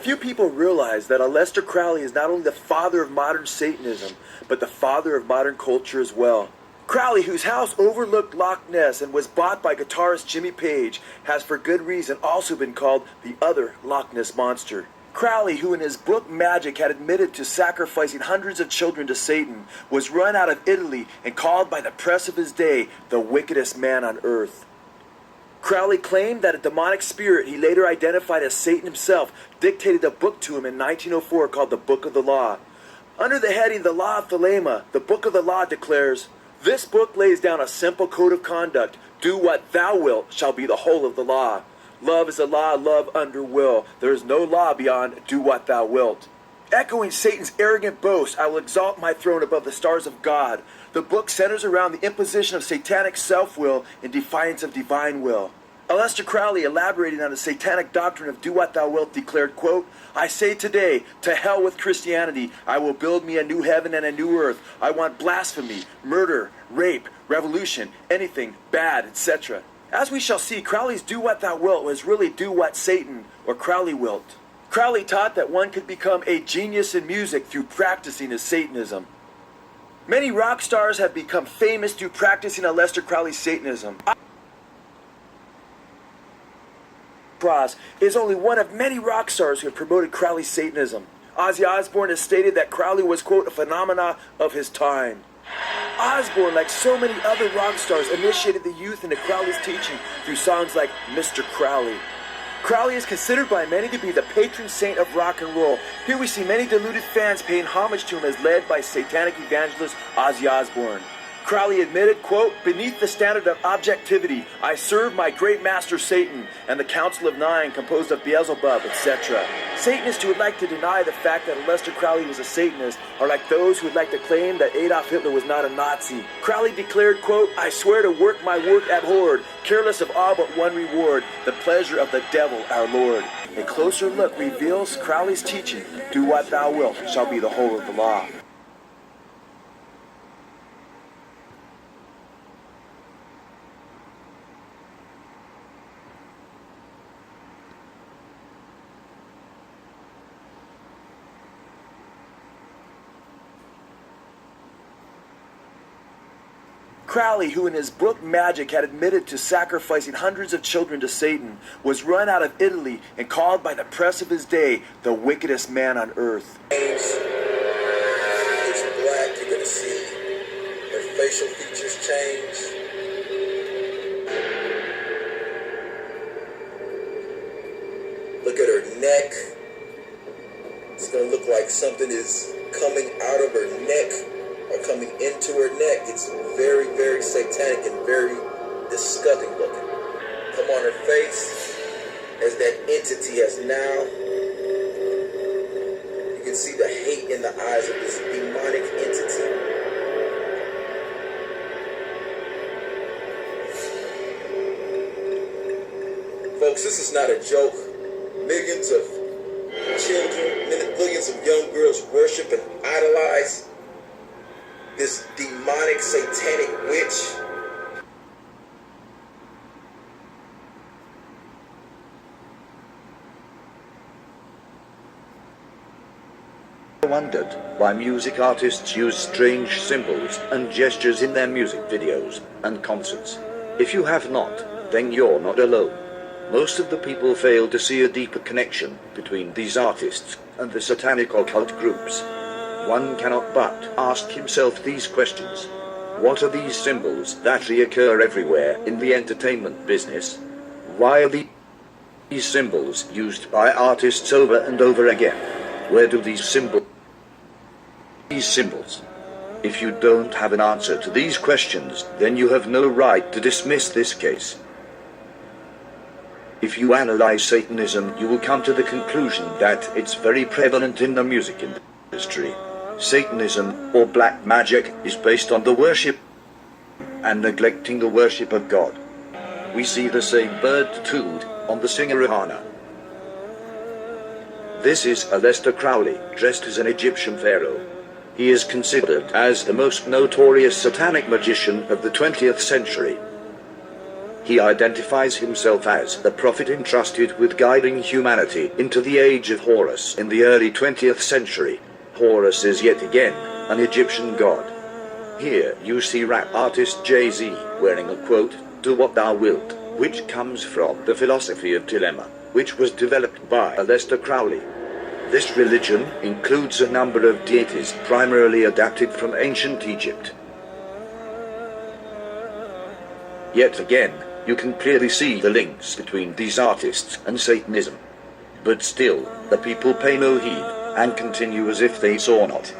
Few people realize that Aleister Crowley is not only the father of modern Satanism, but the father of modern culture as well. Crowley, whose house overlooked Loch Ness and was bought by guitarist Jimmy Page, has for good reason also been called the other Loch Ness Monster. Crowley, who in his book Magic had admitted to sacrificing hundreds of children to Satan, was run out of Italy and called by the press of his day the wickedest man on earth. Crowley claimed that a demonic spirit he later identified as Satan himself dictated a book to him in 1904 called the Book of the Law. Under the heading The Law of Thelema, the Book of the Law declares, "This book lays down a simple code of conduct. Do what thou wilt shall be the whole of the law. Love is a law, love under will. There is no law beyond do what thou wilt." Echoing Satan's arrogant boast, "I will exalt my throne above the stars of God," the book centers around the imposition of satanic self-will in defiance of divine will. Aleister Crowley, elaborating on the satanic doctrine of do what thou wilt, declared, quote, "I say today, to hell with Christianity. I will build me a new heaven and a new earth. I want blasphemy, murder, rape, revolution, anything bad, etc." As we shall see, Crowley's do what thou wilt was really do what Satan or Crowley wilt. Crowley taught that one could become a genius in music through practicing his Satanism. Many rock stars have become famous through practicing Aleister Crowley's Satanism. Cross is only one of many rock stars who have promoted Crowley's Satanism. Ozzy Osbourne has stated that Crowley was, quote, "a phenomena of his time." Osbourne, like so many other rock stars, initiated the youth into Crowley's teaching through songs like Mr. Crowley. Crowley is considered by many to be the patron saint of rock and roll. Here we see many deluded fans paying homage to him as led by satanic evangelist Ozzy Osbourne. Crowley admitted, quote, "Beneath the standard of objectivity, I serve my great master Satan and the Council of Nine composed of Beelzebub, etc." Satanists who would like to deny the fact that Aleister Crowley was a Satanist are like those who would like to claim that Adolf Hitler was not a Nazi. Crowley declared, quote, "I swear to work my work abhorred, careless of all but one reward, the pleasure of the devil our Lord." A closer look reveals Crowley's teaching, "Do what thou wilt shall be the whole of the law." Crowley, who in his book Magic had admitted to sacrificing hundreds of children to Satan, was run out of Italy and called by the press of his day the wickedest man on earth. It's black, you're gonna see her facial features change. Look at her neck. It's gonna look like something is coming out of her neck or coming into her neck. It's very, very satanic and very disgusting looking. Come on her face as that entity has now. You can see the hate in the eyes of this demonic entity. Folks, this is not a joke. Millions of children, millions of young girls worship and idolize this demonic, satanic witch. I wondered why music artists use strange symbols and gestures in their music videos and concerts. If you have not, then you're not alone. Most of the people fail to see a deeper connection between these artists and the satanic occult groups. One cannot but ask himself these questions. What are these symbols that reoccur everywhere in the entertainment business? Why are these symbols used by artists over and over again? Where do these symbols? If you don't have an answer to these questions, then you have no right to dismiss this case. If you analyze Satanism, you will come to the conclusion that it's very prevalent in the music industry. Satanism, or black magic, is based on the worship and neglecting the worship of God. We see the same bird tattooed on the singer Rihanna. This is Aleister Crowley, dressed as an Egyptian pharaoh. He is considered as the most notorious satanic magician of the 20th century. He identifies himself as the prophet entrusted with guiding humanity into the age of Horus in the early 20th century. Horus is yet again an Egyptian god. Here you see rap artist Jay-Z wearing a quote, "Do what thou wilt," which comes from the philosophy of dilemma, which was developed by Aleister Crowley. This religion includes a number of deities primarily adapted from ancient Egypt. Yet again, you can clearly see the links between these artists and Satanism. But still, the people pay no heed, and continue as if they saw not.